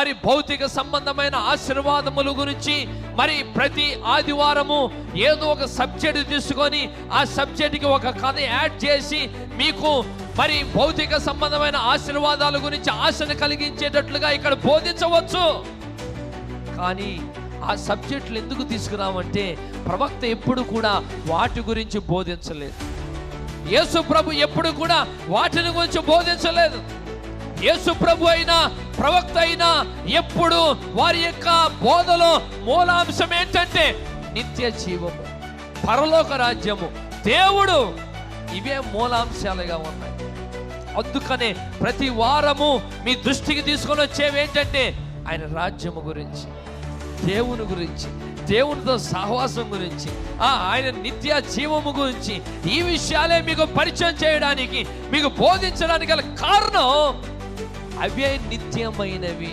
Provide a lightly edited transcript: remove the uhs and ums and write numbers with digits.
మరి భౌతిక సంబంధమైన ఆశీర్వాదముల గురించి మరి ప్రతి ఆదివారము ఏదో ఒక సబ్జెక్ట్ తీసుకొని ఆ సబ్జెక్ట్కి ఒక కథ యాడ్ చేసి మీకు మరి భౌతిక సంబంధమైన ఆశీర్వాదాల గురించి ఆశను కలిగించేటట్లుగా ఇక్కడ బోధించవచ్చు. కానీ ఆ సబ్జెక్టులు ఎందుకు తీసుకురామంటే ప్రవక్త ఎప్పుడు కూడా వాటి గురించి బోధించలేదు. యేసు ప్రభు ఎప్పుడు కూడా వాటిని గురించి బోధించలేదు. యేసు ప్రభు అయినా ప్రవక్త అయినా ఎప్పుడు వారి యొక్క బోధలో మూలాంశం ఏంటంటే నిత్య జీవము, పరలోక రాజ్యము, దేవుడు, ఇవే మూలాంశాలుగా ఉన్నాయి. అందుకనే ప్రతి వారము మీ దృష్టికి తీసుకొని వచ్చేవి ఏంటంటే ఆయన రాజ్యము గురించి, దేవుని గురించి, దేవునితో సహవాసం గురించి, ఆయన నిత్య జీవము గురించి, ఈ విషయాలే మీకు పరిచయం చేయడానికి, మీకు బోధించడానికి గల కారణం అవే నిత్యమైనవి.